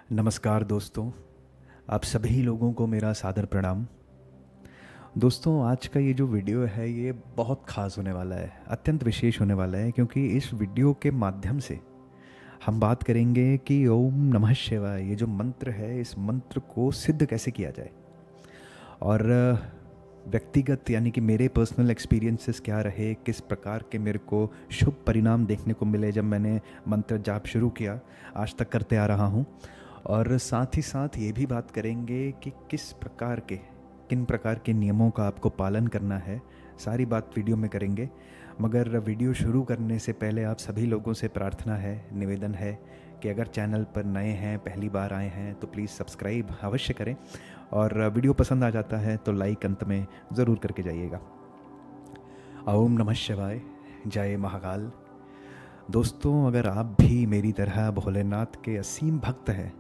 नमस्कार दोस्तों, आप सभी लोगों को मेरा सादर प्रणाम। दोस्तों, आज का ये जो वीडियो है ये बहुत ख़ास होने वाला है, अत्यंत विशेष होने वाला है, क्योंकि इस वीडियो के माध्यम से हम बात करेंगे कि ओम नमः शिवाय ये जो मंत्र है, इस मंत्र को सिद्ध कैसे किया जाए। और व्यक्तिगत यानी कि मेरे पर्सनल एक्सपीरियंसेस क्या रहे, किस प्रकार के मेरे को शुभ परिणाम देखने को मिले जब मैंने मंत्र जाप शुरू किया, आज तक करते आ रहा हूँ। और साथ ही साथ ये भी बात करेंगे कि किन प्रकार के नियमों का आपको पालन करना है, सारी बात वीडियो में करेंगे। मगर वीडियो शुरू करने से पहले आप सभी लोगों से प्रार्थना है, निवेदन है कि अगर चैनल पर नए हैं, पहली बार आए हैं, तो प्लीज़ सब्सक्राइब अवश्य करें, और वीडियो पसंद आ जाता है तो लाइक अंत में ज़रूर करके जाइएगा। ओम नमः शिवाय, जय महाकाल। दोस्तों, अगर आप भी मेरी तरह भोलेनाथ के असीम भक्त हैं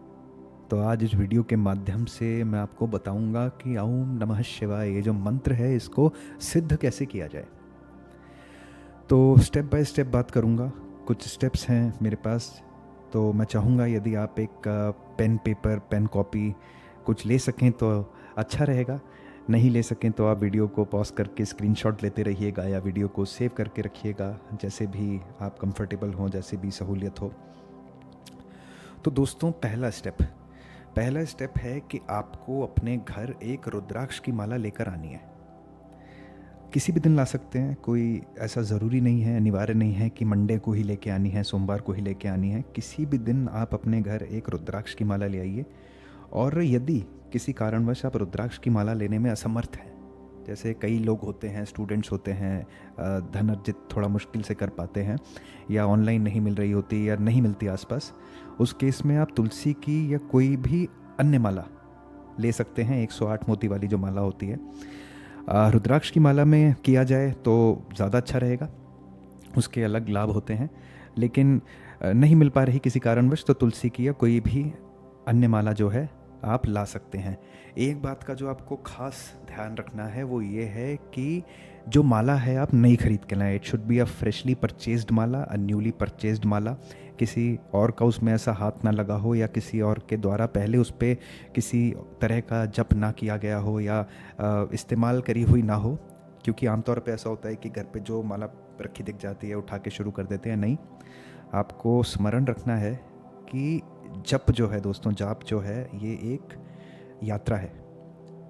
तो आज इस वीडियो के माध्यम से मैं आपको बताऊंगा कि ओम नमः शिवाय ये जो मंत्र है इसको सिद्ध कैसे किया जाए। तो स्टेप बाय स्टेप बात करूंगा। कुछ स्टेप्स हैं मेरे पास, तो मैं चाहूँगा यदि आप एक पेन कॉपी कुछ ले सकें तो अच्छा रहेगा। नहीं ले सकें तो आप वीडियो को पॉज करके स्क्रीनशॉट लेते रहिएगा या वीडियो को सेव करके रखिएगा, जैसे भी आप कंफर्टेबल हों, जैसे भी सहूलियत हो। तो दोस्तों, पहला स्टेप है कि आपको अपने घर एक रुद्राक्ष की माला लेकर आनी है। किसी भी दिन ला सकते हैं, कोई ऐसा ज़रूरी नहीं है, अनिवार्य नहीं है कि मंडे को ही लेके आनी है, सोमवार को ही लेके आनी है। किसी भी दिन आप अपने घर एक रुद्राक्ष की माला ले आइए। और यदि किसी कारणवश आप रुद्राक्ष की माला लेने में असमर्थ हैं, जैसे कई लोग होते हैं, स्टूडेंट्स होते हैं, धन अर्जित थोड़ा मुश्किल से कर पाते हैं, या ऑनलाइन नहीं मिल रही होती या नहीं मिलती आसपास, उस केस में आप तुलसी की या कोई भी अन्य माला ले सकते हैं। 108 मोती वाली जो माला होती है, रुद्राक्ष की माला में किया जाए तो ज़्यादा अच्छा रहेगा, उसके अलग लाभ होते हैं। लेकिन नहीं मिल पा रही किसी कारणवश तो तुलसी की या कोई भी अन्य माला जो है आप ला सकते हैं। एक बात का जो आपको खास ध्यान रखना है वो ये है कि जो माला है आप नई खरीद के लाएं। It should be a freshly purchased माला, अ न्यूली परचेज्ड माला। किसी और का उसमें ऐसा हाथ ना लगा हो या किसी और के द्वारा पहले उस पर किसी तरह का जप ना किया गया हो या इस्तेमाल करी हुई ना हो। क्योंकि आमतौर पे ऐसा होता है कि घर पे जो माला रखी दिख जाती है उठा के शुरू कर देते हैं। नहीं, आपको स्मरण रखना है कि जप जो है दोस्तों, जाप जो है ये एक यात्रा है,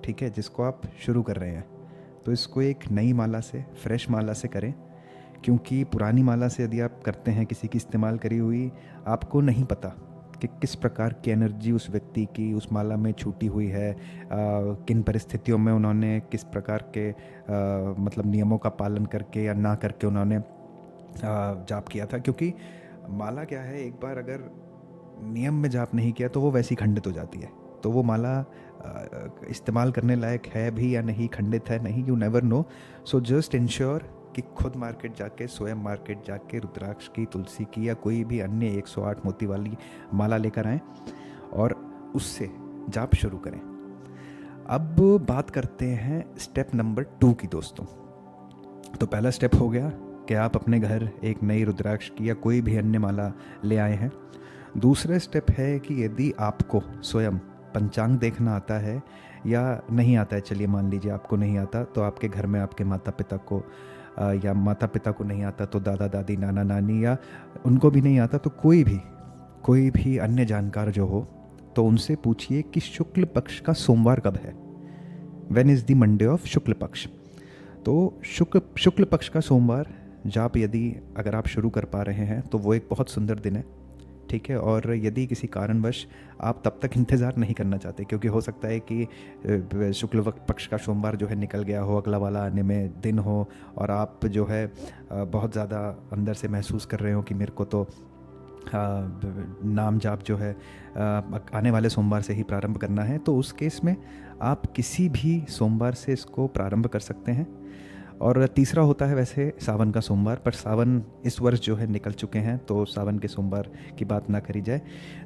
ठीक है, जिसको आप शुरू कर रहे हैं। तो इसको एक नई माला से, फ्रेश माला से करें, क्योंकि पुरानी माला से यदि आप करते हैं किसी की इस्तेमाल करी हुई, आपको नहीं पता कि किस प्रकार की एनर्जी उस व्यक्ति की उस माला में छूटी हुई है, किन परिस्थितियों में उन्होंने किस प्रकार के मतलब नियमों का पालन करके या ना करके उन्होंने जाप किया था। क्योंकि माला क्या है, एक बार अगर नियम में जाप नहीं किया तो वो वैसी खंडित हो जाती है। तो वो माला इस्तेमाल करने लायक है भी या नहीं, खंडित है नहीं, you never know. So just ensure कि खुद मार्केट जाके, स्वयं मार्केट जाके रुद्राक्ष की, तुलसी की या कोई भी अन्य 108 मोती वाली माला लेकर आएँ और उससे जाप शुरू करें। अब बात करते हैं स्टेप नंबर 2 की दोस्तों। तो पहला स्टेप हो गया कि आप अपने घर एक नई रुद्राक्ष की या कोई भी अन्य माला ले आए हैं। दूसरा स्टेप है कि यदि आपको स्वयं पंचांग देखना आता है या नहीं आता है, चलिए मान लीजिए आपको नहीं आता, तो आपके घर में आपके माता पिता को या माता पिता को नहीं आता तो दादा दादी, नाना नानी, या उनको भी नहीं आता तो कोई भी अन्य जानकार जो हो, तो उनसे पूछिए कि शुक्ल पक्ष का सोमवार कब है। When is the Monday of shukla paksha. तो शुक्ल पक्ष का सोमवार जाप यदि अगर आप शुरू कर पा रहे हैं तो वो एक बहुत सुंदर दिन है, ठीक है। और यदि किसी कारणवश आप तब तक इंतज़ार नहीं करना चाहते, क्योंकि हो सकता है कि शुक्ल पक्ष का सोमवार जो है निकल गया हो, अगला वाला आने में दिन हो, और आप जो है बहुत ज़्यादा अंदर से महसूस कर रहे हो कि मेरे को तो नाम जाप जो है आने वाले सोमवार से ही प्रारंभ करना है। तो उस केस में आप किसी भी सोमवार से इसको प्रारंभ कर सकते हैं। और तीसरा होता है वैसे सावन का सोमवार, पर सावन इस वर्ष जो है निकल चुके हैं, तो सावन के सोमवार की बात ना करी जाए।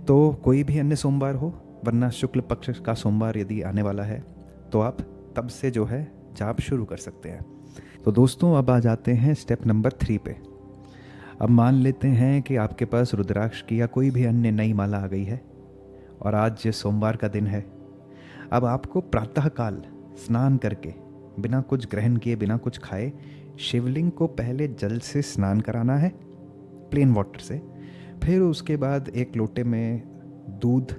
तो कोई भी अन्य सोमवार हो, वरना शुक्ल पक्ष का सोमवार यदि आने वाला है तो आप तब से जो है जाप शुरू कर सकते हैं। तो दोस्तों, अब आ जाते हैं स्टेप नंबर 3 पे। अब मान लेते हैं कि आपके पास रुद्राक्ष की या कोई भी अन्य नई माला आ गई है और आज सोमवार का दिन है। अब आपको प्रातःकाल स्नान करके, बिना कुछ ग्रहण किए, बिना कुछ खाए, शिवलिंग को पहले जल से स्नान कराना है, प्लेन वाटर से। फिर उसके बाद एक लोटे में दूध,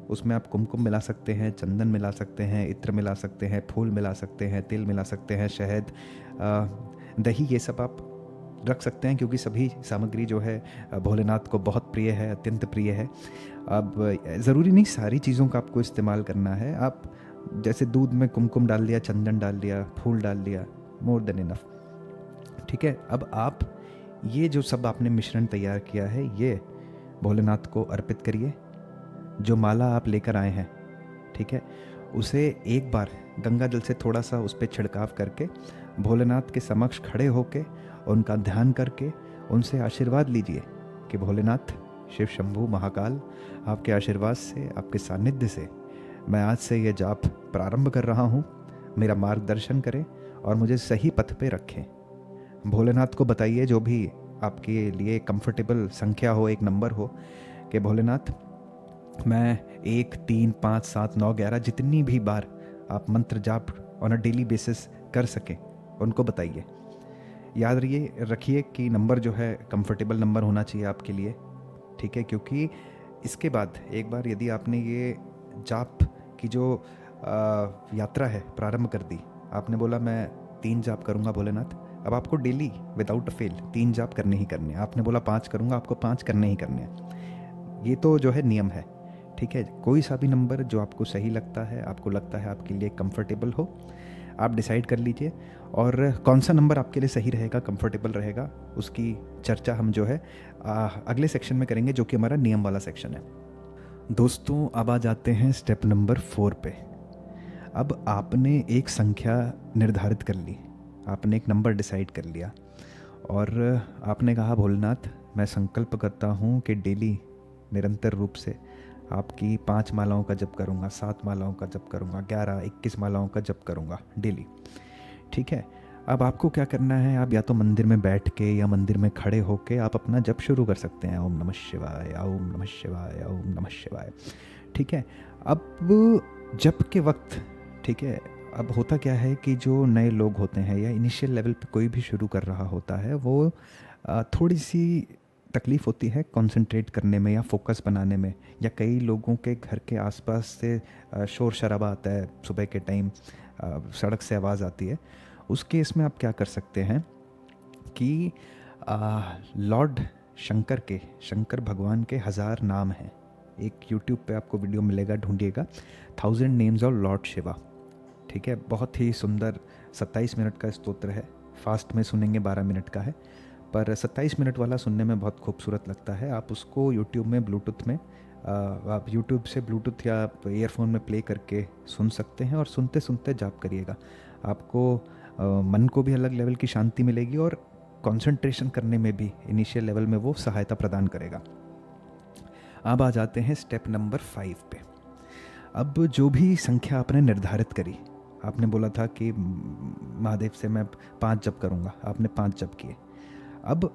उसमें आप कुमकुम मिला सकते हैं, चंदन मिला सकते हैं, इत्र मिला सकते हैं, फूल मिला सकते हैं, तिल मिला सकते हैं, शहद, दही, ये सब आप रख सकते हैं, क्योंकि सभी सामग्री जो है भोलेनाथ को बहुत प्रिय है, अत्यंत प्रिय है। अब ज़रूरी नहीं सारी चीज़ों का आपको इस्तेमाल करना है। आप जैसे दूध में कुमकुम डाल दिया, चंदन डाल दिया, फूल डाल दिया, मोर देन इनफ। ठीक है, अब आप ये जो सब आपने मिश्रण तैयार किया है, ये भोलेनाथ को अर्पित करिए। जो माला आप लेकर आए हैं, ठीक है, उसे एक बार गंगा जल से थोड़ा सा उस पर छिड़काव करके भोलेनाथ के समक्ष खड़े होके उनका ध्यान करके उनसे आशीर्वाद लीजिए कि भोलेनाथ, शिव शंभू महाकाल, आपके आशीर्वाद से, आपके सानिध्य से मैं आज से ये जाप प्रारंभ कर रहा हूँ। मेरा मार्गदर्शन करें और मुझे सही पथ पे रखें। भोलेनाथ को बताइए जो भी आपके लिए कंफर्टेबल संख्या हो, एक नंबर हो, कि भोलेनाथ मैं 1, 3, 5, 7, 9, 11 जितनी भी बार आप मंत्र जाप ऑन अ डेली बेसिस कर सकें उनको बताइए। याद रखिए कि नंबर जो है कंफर्टेबल नंबर होना चाहिए आपके लिए, ठीक है, क्योंकि इसके बाद एक बार यदि आपने ये जाप की जो यात्रा है प्रारंभ कर दी, आपने बोला मैं 3 जाप करूँगा भोलेनाथ, अब आपको डेली विदाउट अ फेल 3 जाप करने ही करने हैं। आपने बोला 5 करूँगा, आपको 5 करने ही करने हैं। ये तो जो है नियम है, ठीक है। कोई सा भी नंबर जो आपको सही लगता है, आपको लगता है आपके लिए कंफर्टेबल हो, आप डिसाइड कर लीजिए। और कौन सा नंबर आपके लिए सही रहेगा, कंफर्टेबल रहेगा, उसकी चर्चा हम जो है अगले सेक्शन में करेंगे, जो कि हमारा नियम वाला सेक्शन है। दोस्तों, अब आ जाते हैं स्टेप नंबर 4 पे। अब आपने एक संख्या निर्धारित कर ली, आपने एक नंबर डिसाइड कर लिया और आपने कहा भोलेनाथ, मैं संकल्प करता हूँ कि डेली निरंतर रूप से आपकी 5 मालाओं का जप करूँगा, 7 मालाओं का जप करूँगा, 11, 21 मालाओं का जप करूँगा डेली, ठीक है। अब आपको क्या करना है, आप या तो मंदिर में बैठ के या मंदिर में खड़े होके आप अपना जप शुरू कर सकते हैं। ओम नमः शिवाय, ओम नमः शिवाय, ओम नमः शिवाय, ठीक है। अब जप के वक्त, ठीक है, अब होता क्या है कि जो नए लोग होते हैं या इनिशियल लेवल पे कोई भी शुरू कर रहा होता है, वो थोड़ी सी तकलीफ़ होती है कंसंट्रेट करने में या फोकस बनाने में, या कई लोगों के घर के आसपास से शोर शराबा आता है, सुबह के टाइम सड़क से आवाज़ आती है। उस केस में आप क्या कर सकते हैं कि लॉर्ड शंकर भगवान के 1000 नाम हैं। एक यूट्यूब पे आपको वीडियो मिलेगा, ढूंढिएगा, 1000 नेम्स ऑफ लॉर्ड शिवा, ठीक है। बहुत ही सुंदर 27 मिनट का स्तोत्र है, फास्ट में सुनेंगे 12 मिनट का है, पर 27 मिनट वाला सुनने में बहुत खूबसूरत लगता है। आप उसको यूट्यूब में ब्लूटूथ में आप यूट्यूब से ब्लूटूथ या ईयरफोन में प्ले करके सुन सकते हैं और सुनते सुनते जाप करिएगा। आपको मन को भी अलग लेवल की शांति मिलेगी और कंसंट्रेशन करने में भी इनिशियल लेवल में वो सहायता प्रदान करेगा। अब आ जाते हैं स्टेप नंबर 5 पे। अब जो भी संख्या आपने निर्धारित करी, आपने बोला था कि महादेव से मैं 5 जप करूँगा, आपने 5 जप किए। अब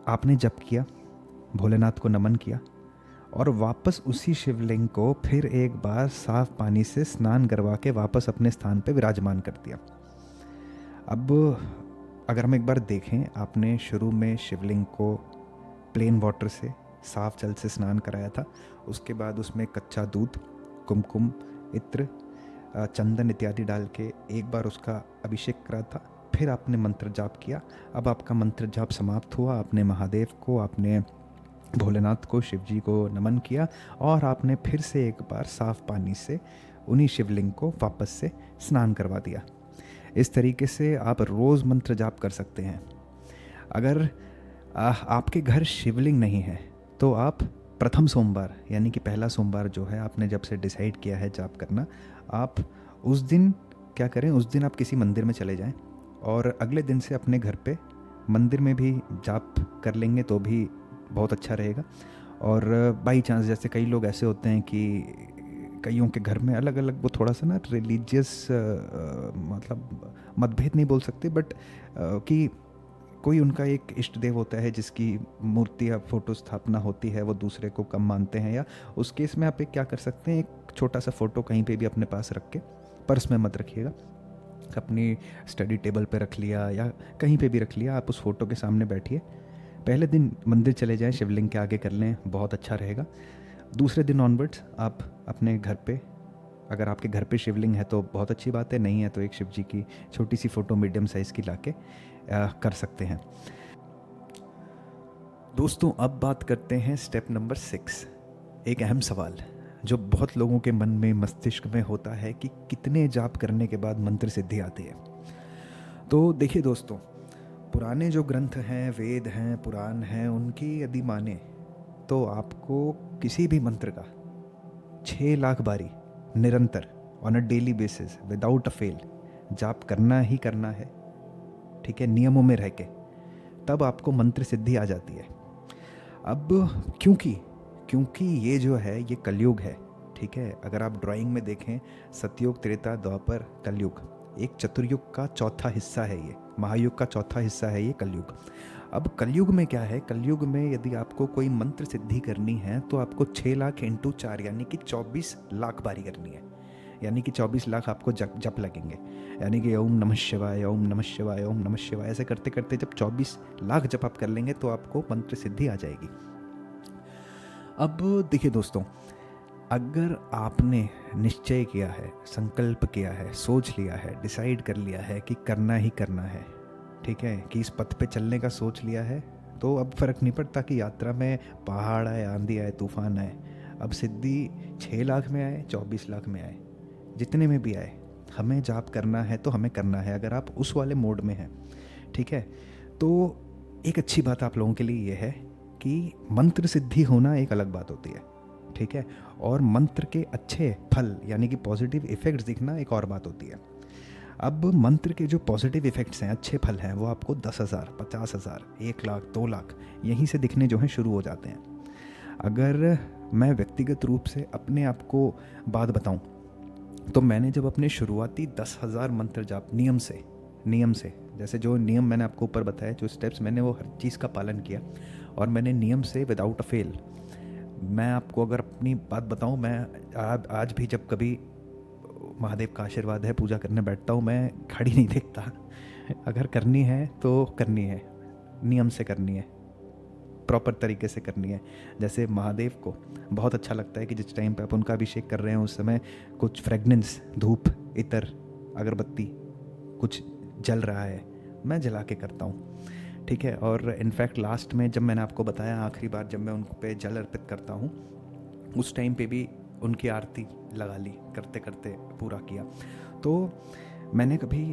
आपने जप किया, भोलेनाथ को नमन किया और वापस उसी शिवलिंग को फिर एक बार साफ पानी से स्नान करवा के वापस अपने स्थान पे विराजमान कर दिया। अब अगर हम एक बार देखें, आपने शुरू में शिवलिंग को प्लेन वाटर से, साफ जल से स्नान कराया था, उसके बाद उसमें कच्चा दूध, कुमकुम, इत्र, चंदन इत्यादि डाल के एक बार उसका अभिषेक करा था, फिर आपने मंत्र जाप किया। अब आपका मंत्र जाप समाप्त हुआ, आपने महादेव को, आपने भोलेनाथ को, शिव जी को नमन किया और आपने फिर से एक बार साफ पानी से उन्हीं शिवलिंग को वापस से स्नान करवा दिया। इस तरीके से आप रोज़ मंत्र जाप कर सकते हैं। अगर आपके घर शिवलिंग नहीं है तो आप प्रथम सोमवार, यानी कि पहला सोमवार जो है, आपने जब से डिसाइड किया है जाप करना, आप उस दिन क्या करें, उस दिन आप किसी मंदिर में चले जाएं और अगले दिन से अपने घर पे मंदिर में भी जाप कर लेंगे तो भी बहुत अच्छा रहेगा। और बाई चांस, जैसे कई लोग ऐसे होते हैं कि कईयों के घर में अलग अलग, वो थोड़ा सा ना रिलीजियस मतलब मतभेद नहीं बोल सकते, बट कि कोई उनका एक इष्ट देव होता है जिसकी मूर्ति या फोटो स्थापना होती है, वो दूसरे को कम मानते हैं, या उस केस में आप एक क्या कर सकते हैं, एक छोटा सा फ़ोटो कहीं पे भी अपने पास रख के, पर्स में मत रखिएगा, अपनी स्टडी टेबल पे रख लिया या कहीं पे भी रख लिया, आप उस फोटो के सामने बैठिए। पहले दिन मंदिर चले जाएं, शिवलिंग के आगे कर लें, बहुत अच्छा रहेगा। दूसरे दिन ऑनवर्ड्स आप अपने घर पे, अगर आपके घर पे शिवलिंग है तो बहुत अच्छी बात है, नहीं है तो एक शिव जी की छोटी सी फ़ोटो मीडियम साइज़ की लाके कर सकते हैं। दोस्तों अब बात करते हैं स्टेप नंबर 6। एक अहम सवाल जो बहुत लोगों के मन में, मस्तिष्क में होता है कि कितने जाप करने के बाद मंत्र सिद्धि आती है। तो देखिए दोस्तों, पुराने जो ग्रंथ हैं, वेद हैं, पुराण हैं, उनकी यदि माने तो आपको किसी भी मंत्र का 6 लाख बारी निरंतर on a daily basis without a fail जाप करना ही करना है, ठीक है, नियमों में रह के, तब आपको मंत्र सिद्धि आ जाती है। अब क्योंकि ये जो है ये कलयुग है, ठीक है। अगर आप ड्राइंग में देखें, सतयुग, त्रेता, द्वापर, कलयुग, एक चतुर्युग का चौथा हिस्सा है ये, महायुग का चौथा हिस्सा है ये कलयुग। अब कलयुग में क्या है, कलयुग में यदि आपको कोई मंत्र सिद्धि करनी है तो आपको 6 लाख इंटू 4 यानी कि 24 लाख बारी करनी है, यानी कि 24 लाख आपको जप लगेंगे, यानी कि ओम नमः शिवाय, ओम नमः शिवाय, ओम नमः शिवाय, ऐसे करते करते जब 24 लाख जप आप कर लेंगे तो आपको मंत्र सिद्धि आ जाएगी। अब देखिए दोस्तों, अगर आपने निश्चय किया है, संकल्प किया है, सोच लिया है, डिसाइड कर लिया है कि करना ही करना है, ठीक है, कि इस पथ पे चलने का सोच लिया है, तो अब फ़र्क नहीं पड़ता कि यात्रा में पहाड़ आए, आंधी आए, तूफान आए, अब सिद्धि 6 लाख में आए, 24 लाख में आए, जितने में भी आए, हमें जाप करना है तो हमें करना है। अगर आप उस वाले मोड में हैं, ठीक है, तो एक अच्छी बात आप लोगों के लिए ये है कि मंत्र सिद्धि होना एक अलग बात होती है, ठीक है, और मंत्र के अच्छे फल यानी कि पॉजिटिव इफ़ेक्ट्स दिखना एक और बात होती है। अब मंत्र के जो पॉजिटिव इफ़ेक्ट्स हैं, अच्छे फल हैं, वो आपको 10,000, 50,000, 1 लाख, 2 लाख यहीं से दिखने जो हैं शुरू हो जाते हैं। अगर मैं व्यक्तिगत रूप से अपने आप को बात बताऊं, तो मैंने जब अपने शुरुआती 10,000 मंत्र जाप नियम से जैसे जो नियम मैंने आपको ऊपर बताया, जो स्टेप्स मैंने, वो हर चीज़ का पालन किया और मैंने नियम से विदाउट अ फेल, मैं आपको अगर अपनी बात बताऊं, मैं आज भी जब कभी महादेव का आशीर्वाद है पूजा करने बैठता हूँ, मैं घड़ी नहीं देखता। अगर करनी है तो करनी है, नियम से करनी है, प्रॉपर तरीके से करनी है। जैसे महादेव को बहुत अच्छा लगता है कि जिस टाइम पे आप उनका अभिषेक कर रहे हैं उस समय कुछ फ्रेगनेंस, धूप, इतर, अगरबत्ती कुछ जल रहा है, मैं जला के करता हूँ, ठीक है। और इनफैक्ट लास्ट में जब मैंने आपको बताया आखिरी बार जब मैं उन पे जल अर्पित करता हूँ, उस टाइम पे भी उनकी आरती लगा ली, करते करते पूरा किया। तो मैंने कभी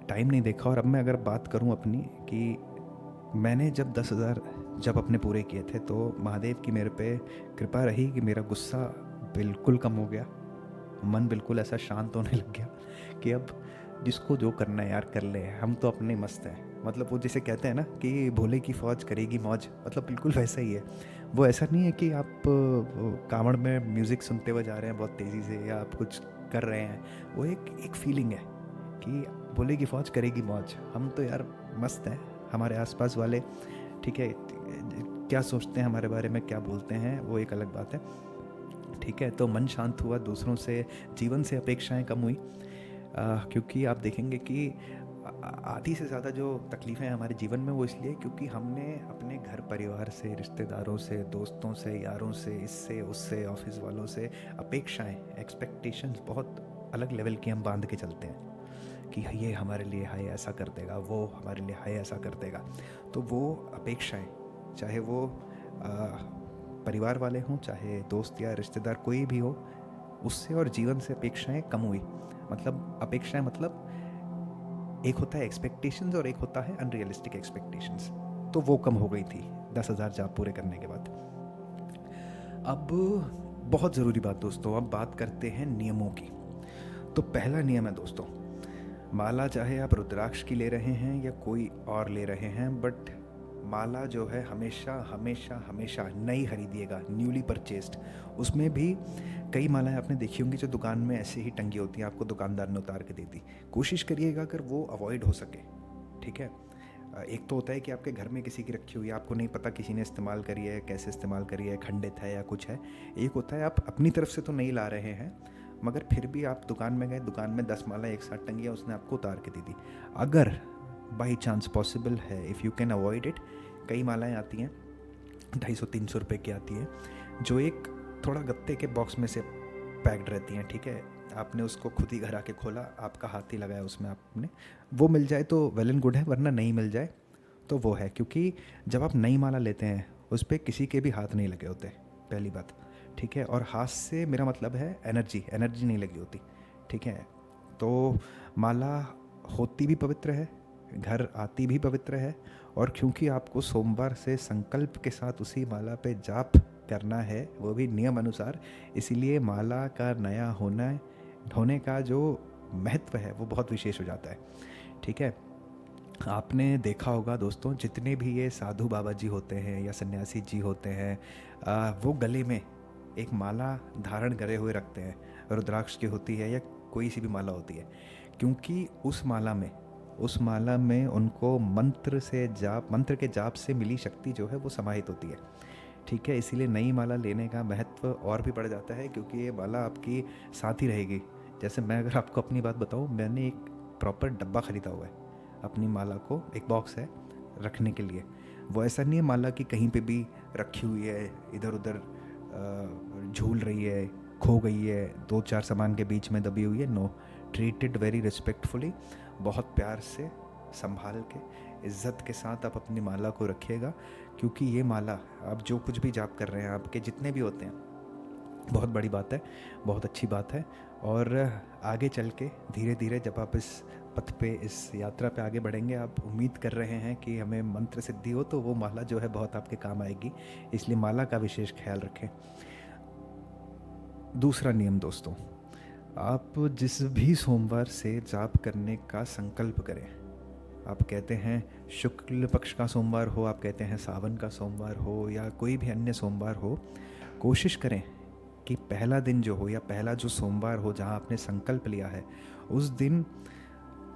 टाइम नहीं देखा। और अब मैं अगर बात करूं अपनी, कि मैंने जब 10,000 जब अपने पूरे किए थे तो महादेव की मेरे पे कृपा रही कि मेरा गुस्सा बिल्कुल कम हो गया, मन बिल्कुल ऐसा शांत होने लग गया कि अब जिसको जो करना है यार कर ले, हम तो अपने मस्त हैं। मतलब वो जैसे कहते हैं ना कि भोले की फौज करेगी मौज, मतलब बिल्कुल वैसा ही है। वो ऐसा नहीं है कि आप कांवड़ में म्यूज़िक सुनते हुए जा रहे हैं बहुत तेज़ी से, या आप कुछ कर रहे हैं, वो एक फीलिंग है कि भोले की फौज करेगी मौज, हम तो यार मस्त हैं। हमारे आसपास वाले, ठीक है, क्या सोचते हैं हमारे बारे में, क्या बोलते हैं, वो एक अलग बात है, ठीक है। तो मन शांत हुआ, दूसरों से, जीवन से अपेक्षाएं कम हुई, क्योंकि आप देखेंगे कि आधी से ज़्यादा जो तकलीफ़ें हैं हमारे जीवन में वो इसलिए क्योंकि हमने अपने घर परिवार से, रिश्तेदारों से, दोस्तों से, यारों से, इससे उससे, ऑफिस वालों से अपेक्षाएं, एक्सपेक्टेशंस बहुत अलग लेवल की हम बांध के चलते हैं कि ये हमारे लिए हाय ऐसा कर देगा, वो हमारे लिए हाय ऐसा कर देगा। तो वो अपेक्षाएं, चाहे वो परिवार वाले हों, चाहे दोस्त या रिश्तेदार कोई भी हो, उससे और जीवन से अपेक्षाएं कम हुई। मतलब अपेक्षाएं मतलब एक होता है एक्सपेक्टेशंस और एक होता है अनरियलिस्टिक एक्सपेक्टेशंस, तो वो कम हो गई थी 10,000 जाप पूरे करने के बाद। अब बहुत ज़रूरी बात दोस्तों, अब बात करते हैं नियमों की। तो पहला नियम है दोस्तों, माला चाहे आप रुद्राक्ष की ले रहे हैं या कोई और ले रहे हैं, बट माला जो है हमेशा हमेशा हमेशा नई खरीदिएगा, न्यूली परचेस्ड। उसमें भी कई मालाएं आपने देखी होंगी जो दुकान में ऐसे ही टंगी होती हैं, आपको दुकानदार ने उतार के दे दी। कोशिश करिएगा अगर वो अवॉइड हो सके, ठीक है। एक तो होता है कि आपके घर में किसी की रखी हुई है, आपको नहीं पता किसी ने इस्तेमाल करी है, कैसे इस्तेमाल करी है, खंडित है या कुछ है। एक होता है आप अपनी तरफ से तो नहीं ला रहे हैं, मगर फिर भी आप दुकान में गए, दुकान में 10 माला एक साथ टंगी है, उसने आपको उतार के दे दी। अगर बाई चांस पॉसिबल है, if you can avoid it, कई मालाएँ आती हैं 250-300 रुपये की आती है, जो एक थोड़ा गत्ते के बॉक्स में से पैक्ड रहती हैं, ठीक है। आपने उसको खुद ही घर आके खोला, आपका हाथ ही लगाया उसमें आपने, वो मिल जाए तो वेल एंड गुड है, वरना नहीं मिल जाए तो वो है। क्योंकि जब आप नई माला लेते हैं उस पर किसी के भी हाथ नहीं लगे होते, पहली बात, ठीक है। और हाथ से मेरा मतलब है एनर्जी नहीं लगी होती, ठीक है। तो माला होती भी पवित्र है, घर आती भी पवित्र है, और क्योंकि आपको सोमवार से संकल्प के साथ उसी माला पे जाप करना है, वो भी नियम अनुसार, इसीलिए माला का नया होने का जो महत्व है वो बहुत विशेष हो जाता है, ठीक है। आपने देखा होगा दोस्तों, जितने भी ये साधु बाबा जी होते हैं या सन्यासी जी होते हैं, वो गले में एक माला धारण करे हुए रखते हैं, रुद्राक्ष की होती है या कोई सी भी माला होती है, क्योंकि उस माला में उनको मंत्र के जाप से मिली शक्ति जो है वो समाहित होती है, ठीक है। इसीलिए नई माला लेने का महत्व और भी बढ़ जाता है, क्योंकि ये माला आपकी साथ ही रहेगी। जैसे मैं अगर आपको अपनी बात बताऊँ, मैंने एक प्रॉपर डब्बा ख़रीदा हुआ है अपनी माला को, एक बॉक्स है रखने के लिए। वो ऐसा नहीं है माला की कहीं पे भी रखी हुई है, इधर उधर झूल रही है, खो गई है, 2-4 सामान के बीच में दबी हुई है। नो, ट्रीटेड वेरी रिस्पेक्टफुली, बहुत प्यार से संभाल के इज़्ज़त के साथ आप अपनी माला को रखिएगा। क्योंकि ये माला, आप जो कुछ भी जाप कर रहे हैं, आपके जितने भी होते हैं, बहुत बड़ी बात है, बहुत अच्छी बात है। और आगे चल के धीरे धीरे जब आप इस पथ पे, इस यात्रा पे आगे बढ़ेंगे, आप उम्मीद कर रहे हैं कि हमें मंत्र सिद्धि हो, तो वो माला जो है बहुत आपके काम आएगी। इसलिए माला का विशेष ख्याल रखें। दूसरा नियम दोस्तों, आप जिस भी सोमवार से जाप करने का संकल्प करें, आप कहते हैं शुक्ल पक्ष का सोमवार हो, आप कहते हैं सावन का सोमवार हो, या कोई भी अन्य सोमवार हो, कोशिश करें कि पहला दिन जो हो, या पहला जो सोमवार हो जहां आपने संकल्प लिया है, उस दिन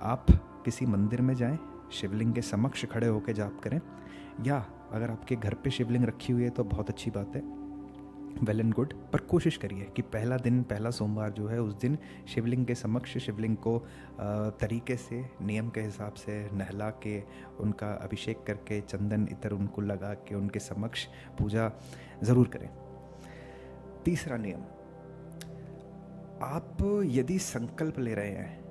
आप किसी मंदिर में जाएं, शिवलिंग के समक्ष खड़े होकर जाप करें, या अगर आपके घर पे शिवलिंग रखी हुई है तो बहुत अच्छी बात है, वेल एंड गुड। पर कोशिश करिए कि पहला दिन, पहला सोमवार जो है, उस दिन शिवलिंग के समक्ष शिवलिंग को तरीके से, नियम के हिसाब से नहला के, उनका अभिषेक करके, चंदन इत्र उनको लगा के उनके समक्ष पूजा ज़रूर करें। तीसरा नियम, आप यदि संकल्प ले रहे हैं,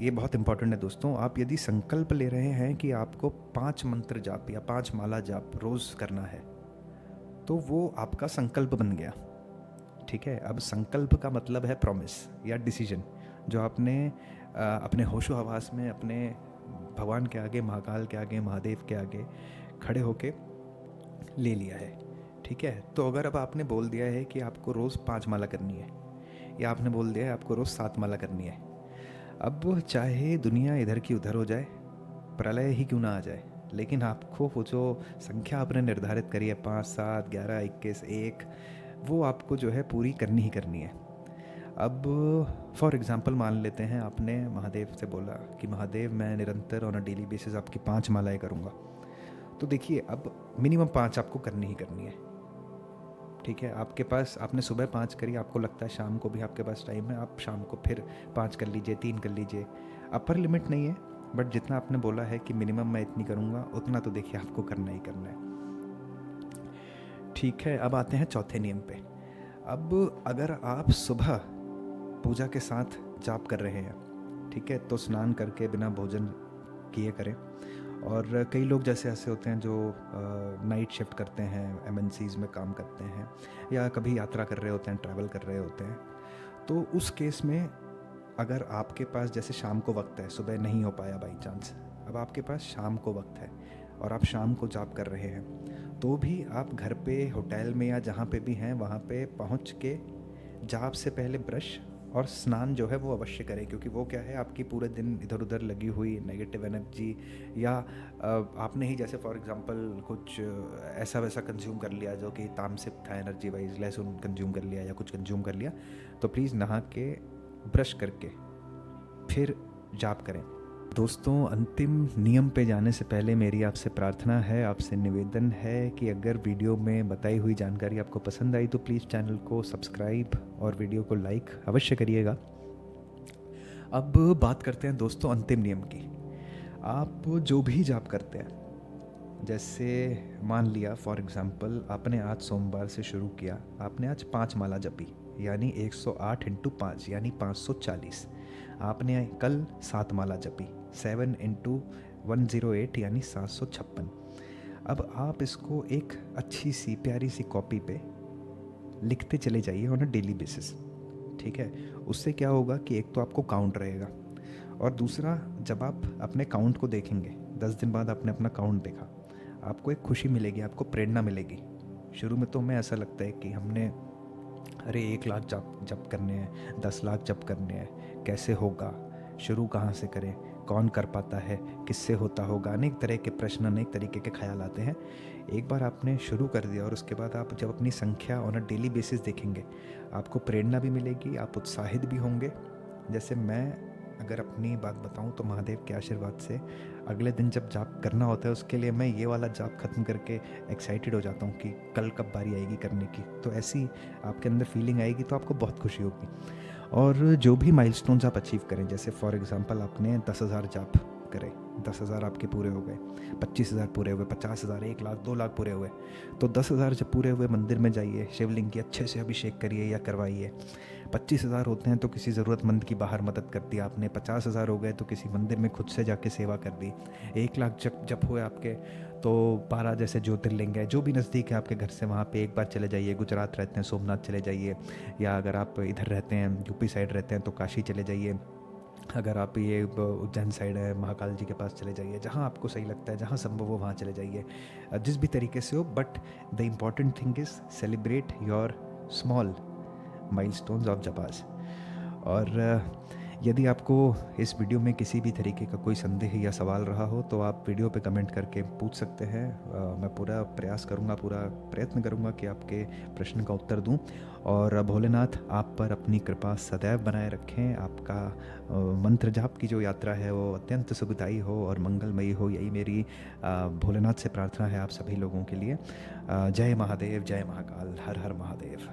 ये बहुत इंपॉर्टेंट है दोस्तों, आप यदि संकल्प ले रहे हैं कि आपको 5 मंत्र जाप या 5 माला जाप रोज़ करना है, तो वो आपका संकल्प बन गया, ठीक है। अब संकल्प का मतलब है प्रॉमिस या डिसीजन, जो आपने अपने होशो हवास में अपने भगवान के आगे, महाकाल के आगे, महादेव के आगे खड़े होके ले लिया है, ठीक है। तो अगर अब आपने बोल दिया है कि आपको रोज़ 5 माला करनी है, या आपने बोल दिया है आपको रोज़ 7 माला करनी है, अब चाहे दुनिया इधर की उधर हो जाए, प्रलय ही क्यों ना आ जाए, लेकिन आपको वो जो संख्या आपने निर्धारित करी है, 5, 7, 11, 21, 1, वो आपको जो है पूरी करनी ही करनी है। अब फॉर एग्ज़ाम्पल मान लेते हैं आपने महादेव से बोला कि महादेव मैं निरंतर ऑन अ डेली बेसिस आपकी 5 मालाएं करूँगा, तो देखिए अब मिनिमम 5 आपको करनी ही करनी है, ठीक है। आपके पास, आपने सुबह 5 करी, आपको लगता है शाम को भी आपके पास टाइम है, आप शाम को फिर 5 कर लीजिए, 3 कर लीजिए, अपर लिमिट नहीं है, बट जितना आपने बोला है कि मिनिमम मैं इतनी करूँगा, उतना तो देखिए आपको करना ही करना है, ठीक है। अब आते हैं चौथे नियम पे। अब अगर आप सुबह पूजा के साथ जाप कर रहे हैं, ठीक है, तो स्नान करके बिना भोजन किए करें। और कई लोग जैसे ऐसे होते हैं जो नाइट शिफ्ट करते हैं, एमएनसीज़ में काम करते हैं, या कभी यात्रा कर रहे होते हैं, ट्रैवल कर रहे होते हैं, तो उस केस में अगर आपके पास जैसे शाम को वक्त है, सुबह नहीं हो पाया बाई चांस, अब आपके पास शाम को वक्त है और आप शाम को जाप कर रहे हैं, तो भी आप घर पे, होटल में, या जहाँ पे भी हैं वहाँ पे पहुँच के जाप से पहले ब्रश और स्नान जो है वो अवश्य करें। क्योंकि वो क्या है, आपकी पूरे दिन इधर उधर लगी हुई नेगेटिव एनर्जी, या आपने ही जैसे फॉर एग्जांपल कुछ ऐसा वैसा कंज्यूम कर लिया जो कि तामसिक था एनर्जी वाइज, लहसुन कंज्यूम कर लिया या कुछ कंज्यूम कर लिया, तो प्लीज़ नहा के ब्रश करके फिर जाप करें, दोस्तों, अंतिम नियम पे जाने से पहले मेरी आपसे प्रार्थना है, आपसे निवेदन है कि अगर वीडियो में बताई हुई जानकारी आपको पसंद आई तो प्लीज़ चैनल को सब्सक्राइब और वीडियो को लाइक अवश्य करिएगा। अब बात करते हैं दोस्तों अंतिम नियम की। आप जो भी जाप करते हैं, जैसे मान लिया फॉर एग्ज़ाम्पल आपने आज सोमवार से शुरू किया, आपने आज 5 माला जपी, यानी 108 इंटू 5 यानी 540। आपने कल 7 माला जपी, 7 इंटू 108 यानी 756। अब आप इसको एक अच्छी सी प्यारी सी कॉपी पे लिखते चले जाइए ऑन अ डेली बेसिस। ठीक है, उससे क्या होगा कि एक तो आपको काउंट रहेगा, और दूसरा जब आप अपने काउंट को देखेंगे, 10 दिन बाद आपने अपना काउंट देखा, आपको एक खुशी मिलेगी, आपको प्रेरणा मिलेगी। शुरू में तो हमें ऐसा लगता है कि हमने अरे 1 लाख जप करने हैं, 10 लाख जप करने हैं, कैसे होगा, शुरू कहाँ से करें, कौन कर पाता है, किससे होता होगा, अनेक तरह के प्रश्न, अनेक तरीके के ख्याल आते हैं। एक बार आपने शुरू कर दिया और उसके बाद आप जब अपनी संख्या ऑन अ डेली बेसिस देखेंगे, आपको प्रेरणा भी मिलेगी, आप उत्साहित भी होंगे। जैसे मैं अगर अपनी बात बताऊं तो महादेव के आशीर्वाद से अगले दिन जब जाप करना होता है उसके लिए मैं ये वाला जाप ख़त्म करके एक्साइटेड हो जाता हूँ कि कल कब बारी आएगी करने की। तो ऐसी आपके अंदर फीलिंग आएगी तो आपको बहुत खुशी होगी। और जो भी माइलस्टोन्स आप अचीव करें, जैसे फॉर एग्जांपल आपने 10,000 जाप करे, 10,000 आपके पूरे हो गए, 25,000 पूरे हुए, 50,000, 1 लाख, 2 लाख पूरे हुए, तो 10,000 जब पूरे हुए मंदिर में जाइए, शिवलिंग की अच्छे से अभिषेक करिए या करवाइए। 25,000 होते हैं तो किसी ज़रूरतमंद की बाहर मदद कर दी आपने, 50,000 हो गए तो किसी मंदिर में खुद से जाके सेवा कर दी, 1 लाख जब हुए आपके तो 12 जैसे ज्योतिर्लिंग है, जो भी नज़दीक है आपके घर से वहाँ पे एक बार चले जाइए। गुजरात रहते हैं सोमनाथ चले जाइए, या अगर आप इधर रहते हैं यूपी साइड रहते हैं तो काशी चले जाइए, अगर आप ये उज्जैन साइड है महाकाल जी के पास चले जाइए, जहाँ आपको सही लगता है, जहाँ संभव हो वहाँ चले जाइए, जिस भी तरीके से हो। But the important thing is celebrate your small milestones of जपास। और यदि आपको इस वीडियो में किसी भी तरीके का कोई संदेह या सवाल रहा हो तो आप वीडियो पे कमेंट करके पूछ सकते हैं। मैं पूरा प्रयास करूँगा, पूरा प्रयत्न करूँगा कि आपके प्रश्न का उत्तर दूँ। और भोलेनाथ आप पर अपनी कृपा सदैव बनाए रखें, आपका मंत्र जाप की जो यात्रा है वो अत्यंत सुखदायी हो और मंगलमयी हो, यही मेरी भोलेनाथ से प्रार्थना है आप सभी लोगों के लिए। जय महादेव, जय महाकाल, हर हर महादेव।